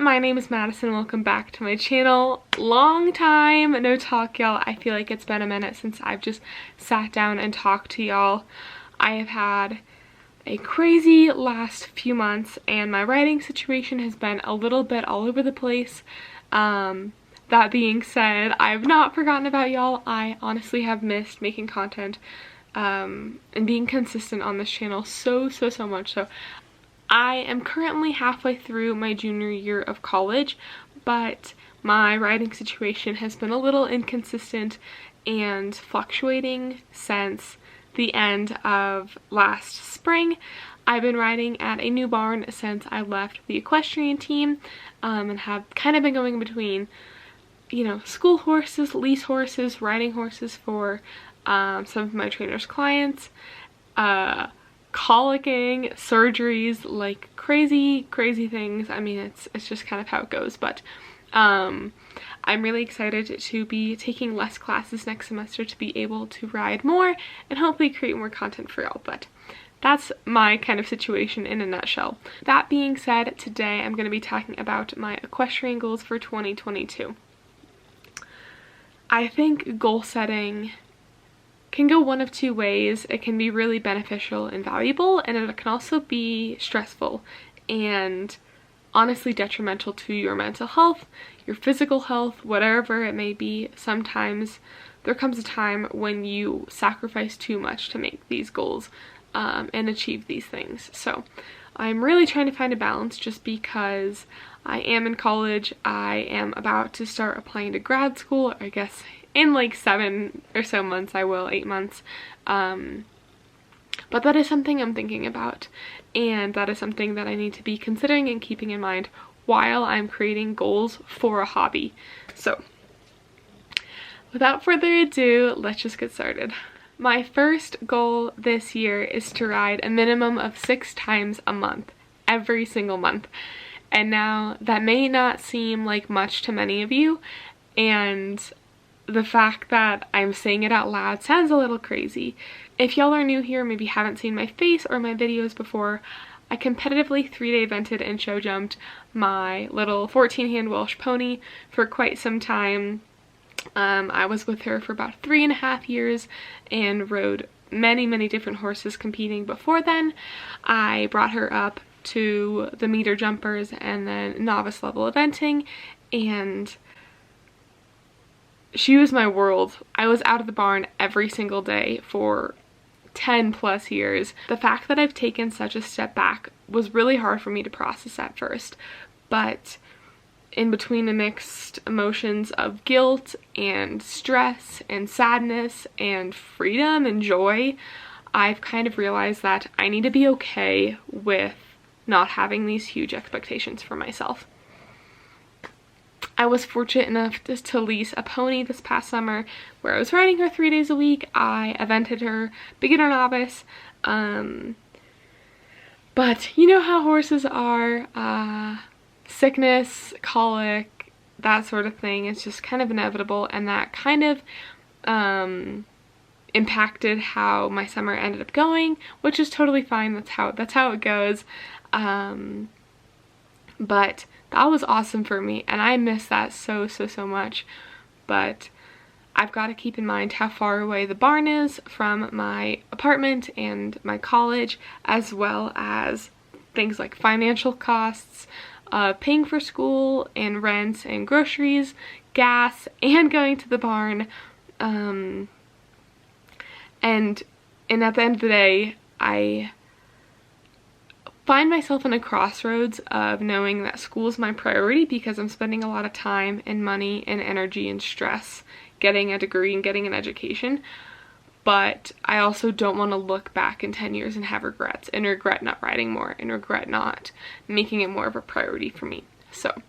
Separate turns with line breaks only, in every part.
My name is Madison. Welcome back to my channel. Long time no talk, y'all. I feel like it's been a minute since I've just sat down and talked to y'all. I have had a crazy last few months and my writing situation has been a little bit all over the place. That being said, I've not forgotten about y'all. I honestly have missed making content and being consistent on this channel so much. So I am currently halfway through my junior year of college, but my writing situation has been a little inconsistent and fluctuating since the end of last spring. I've been riding at a new barn since I left the equestrian team and have kind of been going between, you know, school horses, lease horses, riding horses for some of my trainer's clients, colicking, surgeries, like crazy things. I mean, it's just kind of how it goes, but I'm really excited to be taking less classes next semester to be able to ride more and hopefully create more content for y'all. But that's my kind of situation in a nutshell. That being said, today I'm going to be talking about my equestrian goals for 2022. I think goal setting can go one of two ways. It can be really beneficial and valuable, and it can also be stressful and honestly detrimental to your mental health, your physical health, whatever it may be. Sometimes there comes a time when you sacrifice too much to make these goals and achieve these things. So I'm really trying to find a balance just because I am in college. I am about to start applying to grad school, I guess in like 7 or so months. I will, 8 months. But that is something I'm thinking about, and that is something that I need to be considering and keeping in mind while I'm creating goals for a hobby. So without further ado, let's just get started. My first goal this year is to ride a minimum of 6 times a month, every single month. And now that may not seem like much to many of you, and the fact that I'm saying it out loud sounds a little crazy. If y'all are new here, maybe haven't seen my face or my videos before, I competitively 3-day evented and show jumped my little 14-hand Welsh pony for quite some time. I was with her for about 3.5 years and rode many different horses competing before then. I brought her up to the meter jumpers and then novice level eventing, and she was my world. I was out of the barn every single day for 10+ years. The fact that I've taken such a step back was really hard for me to process at first, but in between the mixed emotions of guilt and stress and sadness and freedom and joy, I've kind of realized that I need to be okay with not having these huge expectations for myself. I was fortunate enough just to lease a pony this past summer where I was riding her 3 days a week. I evented her beginner novice, but you know how horses are, sickness, colic, that sort of thing is just kind of inevitable, and that kind of impacted how my summer ended up going, which is totally fine. That's how it goes. But that was awesome for me, and I miss that so much. But I've got to keep in mind how far away the barn is from my apartment and my college, as well as things like financial costs, paying for school and rent and groceries, gas, and going to the barn. And at the end of the day, I find myself in a crossroads of knowing that school is my priority because I'm spending a lot of time and money and energy and stress getting a degree and getting an education. But I also don't want to look back in 10 years and have regrets and regret not writing more and regret not making it more of a priority for me. So in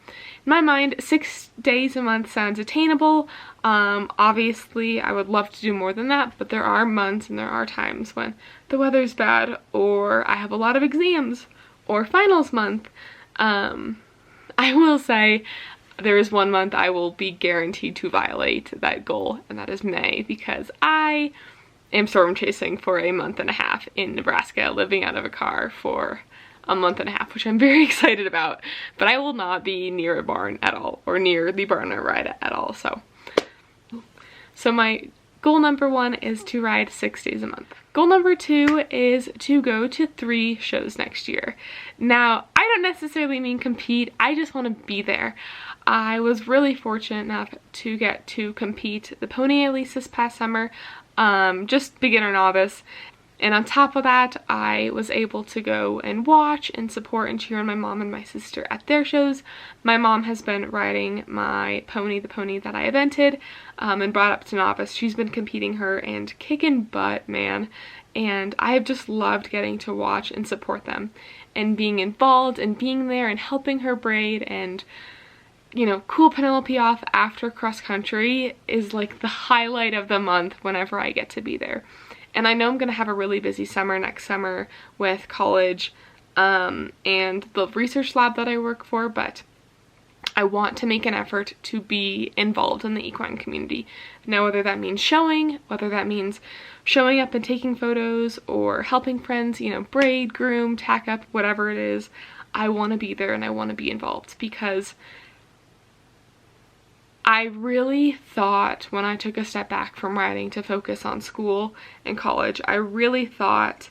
my mind, 6 days a month sounds attainable. Obviously I would love to do more than that, but there are months and there are times when the weather's bad, or I have a lot of exams, or finals month. I will say there is one month I will be guaranteed to violate that goal, and that is May, because I am storm chasing for a month and a half in Nebraska, living out of a car for a month and a half, which I'm very excited about, but I will not be near a barn at all, or near the barn I ride at all. So my goal number 1 is to ride 6 days a month. Goal number 2 is to go to 3 shows next year. Now, I don't necessarily mean compete, I just want to be there. I was really fortunate enough to get to compete the Pony Elise this past summer, just beginner novice. And on top of that, I was able to go and watch and support and cheer on my mom and my sister at their shows. My mom has been riding my pony, the pony that I evented, and brought up to novice. She's been competing her and kicking butt, man. And I have just loved getting to watch and support them and being involved and being there and helping her braid and, you know, cool Penelope off after cross country is like the highlight of the month whenever I get to be there. And I know I'm going to have a really busy summer next summer with college and the research lab that I work for, but I want to make an effort to be involved in the equine community. Now, whether that means showing, whether that means showing up and taking photos, or helping friends, you know, braid, groom, tack up, whatever it is, I want to be there and I want to be involved, because I really thought when I took a step back from riding to focus on school and college, I really thought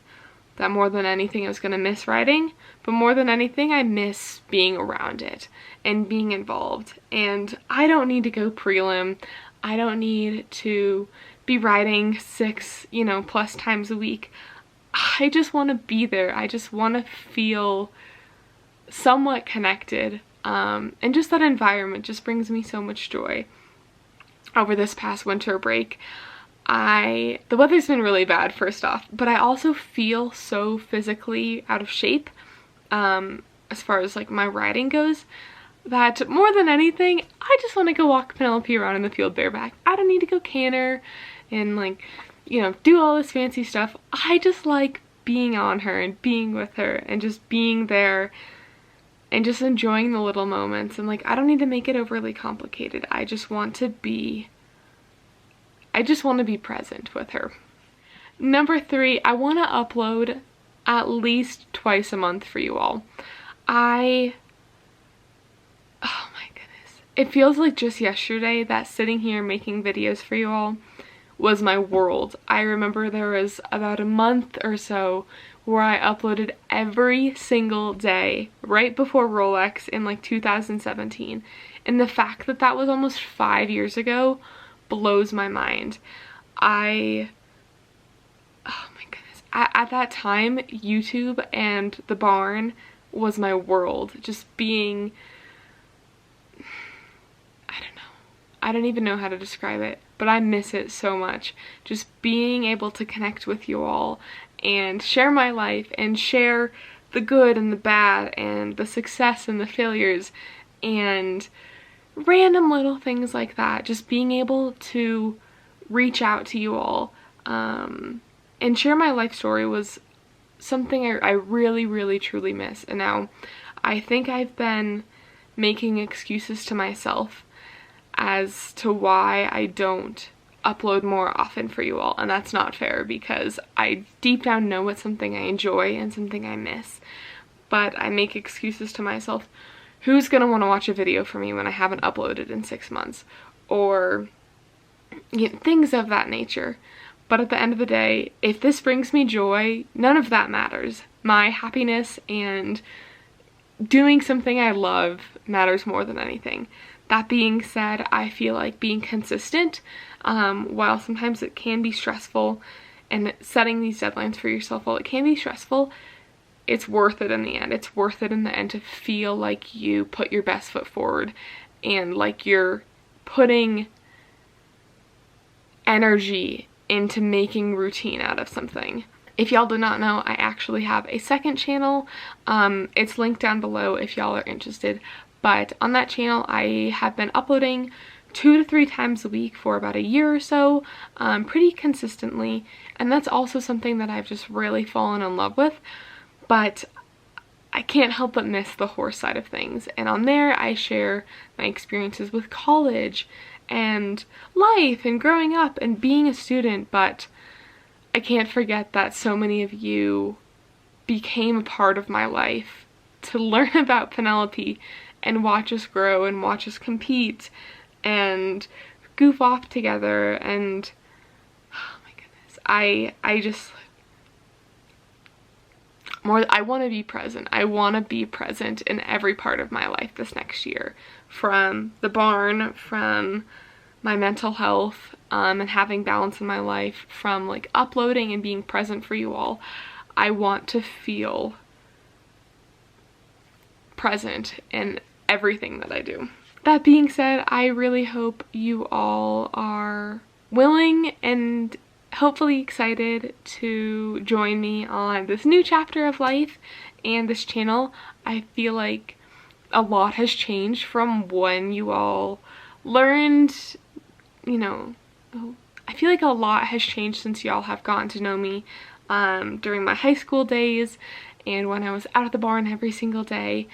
that more than anything I was going to miss riding, but more than anything I miss being around it and being involved. And I don't need to go prelim. I don't need to be riding 6, you know, plus times a week. I just want to be there. I just want to feel somewhat connected. And just that environment just brings me so much joy. Over this past winter break, the weather's been really bad, first off, but I also feel so physically out of shape, as far as like my riding goes, that more than anything, I just want to go walk Penelope around in the field bareback. I don't need to go canter and, like, you know, do all this fancy stuff. I just like being on her and being with her and just being there and just enjoying the little moments. And like, I don't need to make it overly complicated. I just want to be present with her. Number 3, I want to upload at least twice a month for you all. Oh my goodness. It feels like just yesterday that sitting here making videos for you all was my world. I remember there was about a month or so where I uploaded every single day right before Rolex in like 2017. And the fact that that was almost 5 years ago blows my mind. Oh my goodness. At that time, YouTube and the barn was my world. Just being, I don't even know how to describe it, but I miss it so much. Just being able to connect with you all and share my life and share the good and the bad and the success and the failures and random little things like that. Just being able to reach out to you all and share my life story was something I really, really, truly miss. And now I think I've been making excuses to myself as to why I don't upload more often for you all, and that's not fair, because I deep down know it's something I enjoy and something I miss, but I make excuses to myself. Who's gonna want to watch a video for me when I haven't uploaded in 6 months, or, you know, things of that nature. But at the end of the day, if this brings me joy, none of that matters. My happiness and doing something I love matters more than anything. That being said, I feel like being consistent, while sometimes it can be stressful, and setting these deadlines for yourself, while it can be stressful, it's worth it in the end. It's worth it in the end to feel like you put your best foot forward and like you're putting energy into making routine out of something. If y'all do not know, I actually have a second channel. It's linked down below if y'all are interested. But on that channel, I have been uploading 2 to 3 times a week for about a year or so, pretty consistently, and that's also something that I've just really fallen in love with. But I can't help but miss the horse side of things, and on there I share my experiences with college and life and growing up and being a student. But I can't forget that so many of you became a part of my life to learn about Penelope and watch us grow and watch us compete and goof off together. And oh my goodness, I just I want to be present. I want to be present in every part of my life this next year, from the barn, from my mental health, and having balance in my life, from like uploading and being present for you all. I want to feel present in everything that I do. That being said, I really hope you all are willing and hopefully excited to join me on this new chapter of life and this channel. I feel like a lot has changed from when you all learned, you know, I feel like a lot has changed since y'all have gotten to know me during my high school days and when I was out at the barn every single day.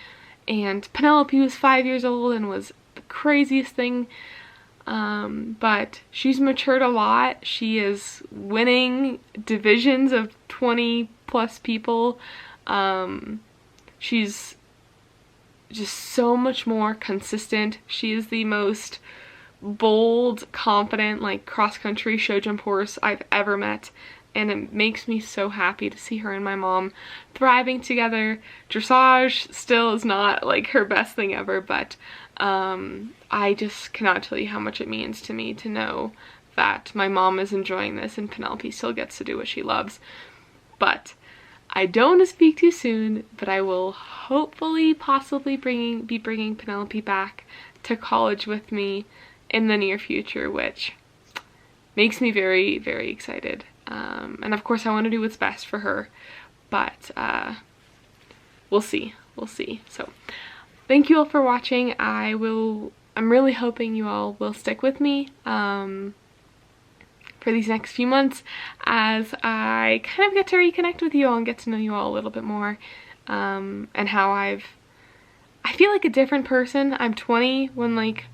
And Penelope was 5 years old and was the craziest thing, but she's matured a lot. She is winning divisions of 20 plus people. She's just so much more consistent. She is the most bold, confident, like cross-country show jump horse I've ever met, and it makes me so happy to see her and my mom thriving together. Dressage still is not like her best thing ever, but I just cannot tell you how much it means to me to know that my mom is enjoying this and Penelope still gets to do what she loves. But I don't want to speak too soon, but I will hopefully possibly be bringing Penelope back to college with me in the near future, which makes me very, very excited. And of course I want to do what's best for her, but we'll see. So thank you all for watching. I'm really hoping you all will stick with me for these next few months as I kind of get to reconnect with you all and get to know you all a little bit more, and how I feel like a different person. I'm 20 when like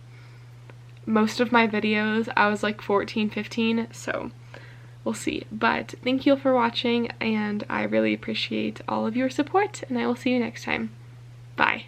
most of my videos I was like 14, 15, so we'll see. But thank you all for watching, and I really appreciate all of your support, and I will see you next time. Bye.